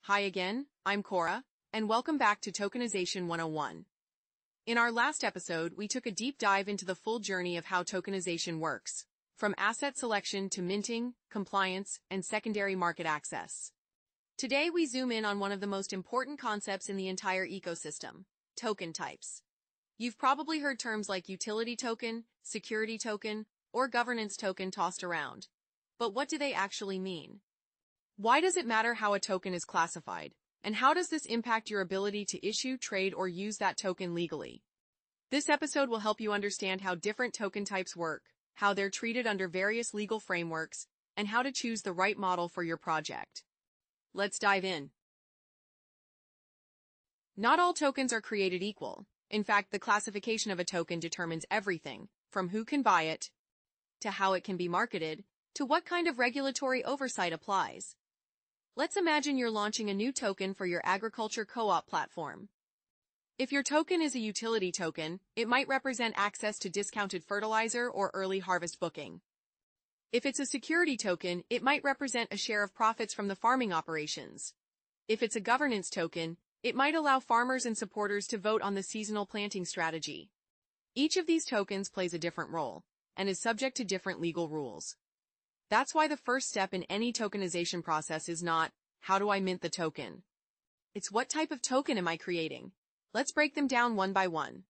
Hi again, I'm Cora, and welcome back to Tokenization 101. In our last episode, we took a deep dive into the full journey of how tokenization works, from asset selection to minting, compliance, and secondary market access. Today we zoom in on one of the most important concepts in the entire ecosystem, token types. You've probably heard terms like utility token, security token, or governance token tossed around. But what do they actually mean? Why does it matter how a token is classified? And how does this impact your ability to issue, trade, or use that token legally? This episode will help you understand how different token types work, how they're treated under various legal frameworks, and how to choose the right model for your project. Let's dive in. Not all tokens are created equal. In fact, the classification of a token determines everything, from who can buy it, to how it can be marketed, to what kind of regulatory oversight applies. Let's imagine you're launching a new token for your agriculture co-op platform. If your token is a utility token, it might represent access to discounted fertilizer or early harvest booking. If it's a security token, it might represent a share of profits from the farming operations. If it's a governance token, it might allow farmers and supporters to vote on the seasonal planting strategy. Each of these tokens plays a different role and is subject to different legal rules. That's why the first step in any tokenization process is not, how do I mint the token? It's what type of token am I creating? Let's break them down one by one.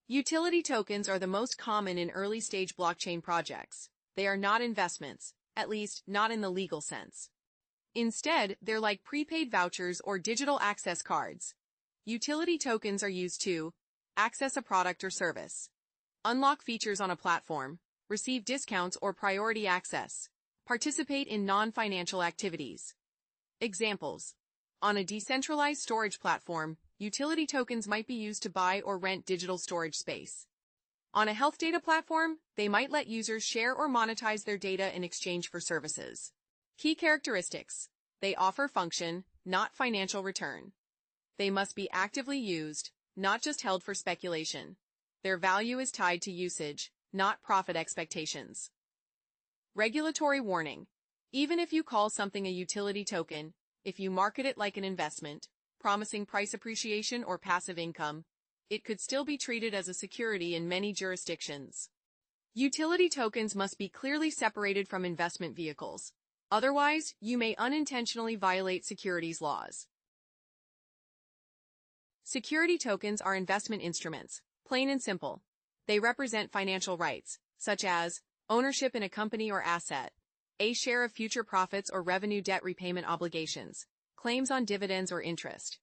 Utility tokens are the most common in early-stage blockchain projects. They are not investments, at least not in the legal sense. Instead, they're like prepaid vouchers or digital access cards. Utility tokens are used to access a product or service, unlock features on a platform, receive discounts or priority access, participate in non-financial activities. Examples. On a decentralized storage platform, utility tokens might be used to buy or rent digital storage space. On a health data platform, they might let users share or monetize their data in exchange for services. Key characteristics. They offer function, not financial return. They must be actively used, not just held for speculation. Their value is tied to usage, not profit expectations. Regulatory warning. Even if you call something a utility token, if you market it like an investment, promising price appreciation or passive income, it could still be treated as a security in many jurisdictions. Utility tokens must be clearly separated from investment vehicles. Otherwise, you may unintentionally violate securities laws. Security tokens are investment instruments, plain and simple. They represent financial rights, such as ownership in a company or asset, a share of future profits or revenue debt repayment obligations, claims on dividends or interest.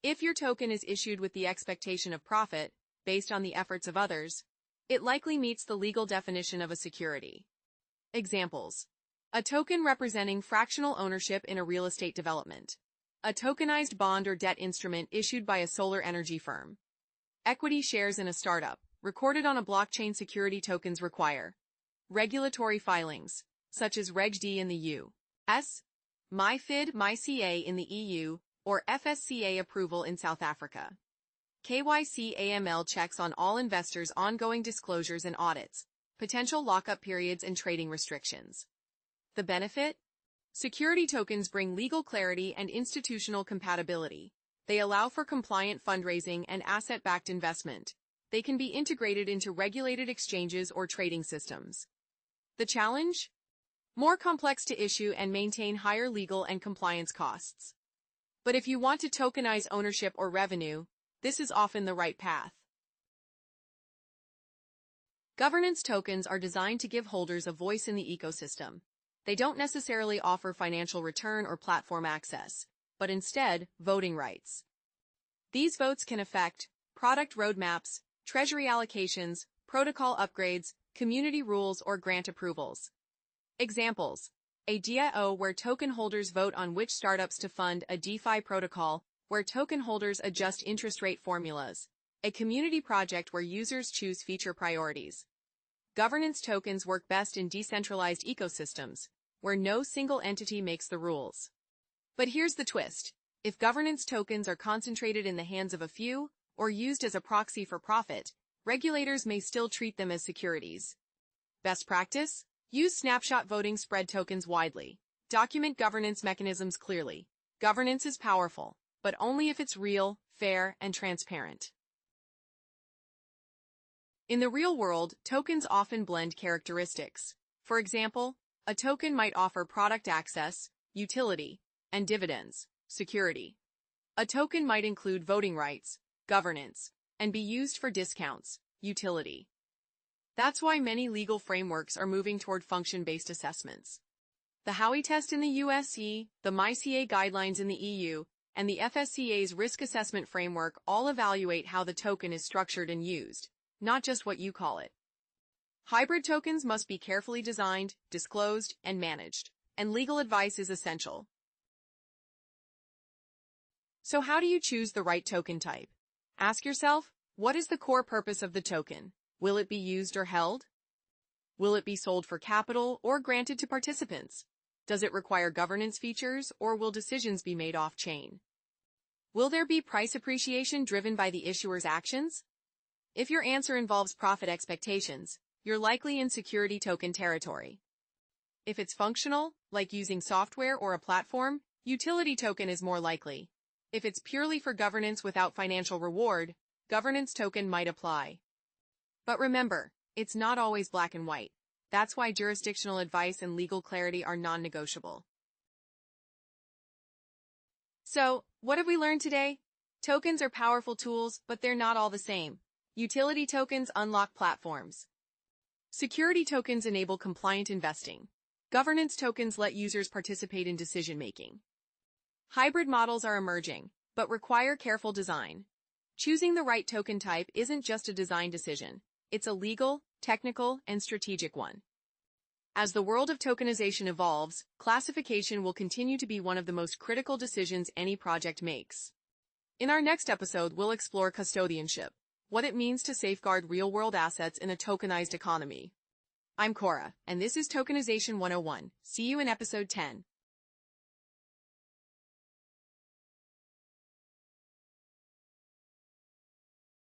If your token is issued with the expectation of profit, based on the efforts of others, it likely meets the legal definition of a security. Examples. A token representing fractional ownership in a real estate development. A tokenized bond or debt instrument issued by a solar energy firm. Equity shares in a startup, recorded on a blockchain. Security tokens require regulatory filings, such as Reg D in the U.S., MiFID, MiCA in the EU, or FSCA approval in South Africa. KYC AML checks on all investors' ongoing disclosures and audits, potential lockup periods and trading restrictions. The benefit? Security tokens bring legal clarity and institutional compatibility. They allow for compliant fundraising and asset-backed investment. They can be integrated into regulated exchanges or trading systems. The challenge? More complex to issue and maintain higher legal and compliance costs. But if you want to tokenize ownership or revenue, this is often the right path. Governance tokens are designed to give holders a voice in the ecosystem. They don't necessarily offer financial return or platform access, but instead, voting rights. These votes can affect product roadmaps, treasury allocations, protocol upgrades, community rules, or grant approvals. Examples. A DAO where token holders vote on which startups to fund, a DeFi protocol where token holders adjust interest rate formulas, a community project where users choose feature priorities. Governance tokens work best in decentralized ecosystems, where no single entity makes the rules. But here's the twist. If governance tokens are concentrated in the hands of a few, or used as a proxy for profit, regulators may still treat them as securities. Best practice? Use snapshot voting spread tokens widely. Document governance mechanisms clearly. Governance is powerful, but only if it's real, fair, and transparent. In the real world, tokens often blend characteristics. For example, a token might offer product access, utility, and dividends, security. A token might include voting rights, governance, and be used for discounts, utility. That's why many legal frameworks are moving toward function-based assessments. The Howey test in the US, the MiCA guidelines in the EU, and the FSCA's risk assessment framework all evaluate how the token is structured and used, not just what you call it. Hybrid tokens must be carefully designed, disclosed, and managed, and legal advice is essential. So how do you choose the right token type? Ask yourself, what is the core purpose of the token? Will it be used or held? Will it be sold for capital or granted to participants? Does it require governance features or will decisions be made off-chain? Will there be price appreciation driven by the issuer's actions? If your answer involves profit expectations, you're likely in security token territory. If it's functional, like using software or a platform, utility token is more likely. If it's purely for governance without financial reward, governance token might apply. But remember, it's not always black and white. That's why jurisdictional advice and legal clarity are non-negotiable. So, what have we learned today? Tokens are powerful tools, but they're not all the same. Utility tokens unlock platforms. Security tokens enable compliant investing. Governance tokens let users participate in decision-making. Hybrid models are emerging, but require careful design. Choosing the right token type isn't just a design decision. It's a legal, technical, and strategic one. As the world of tokenization evolves, classification will continue to be one of the most critical decisions any project makes. In our next episode, we'll explore custodianship, what it means to safeguard real-world assets in a tokenized economy. I'm Cora, and this is Tokenization 101. See you in episode 10.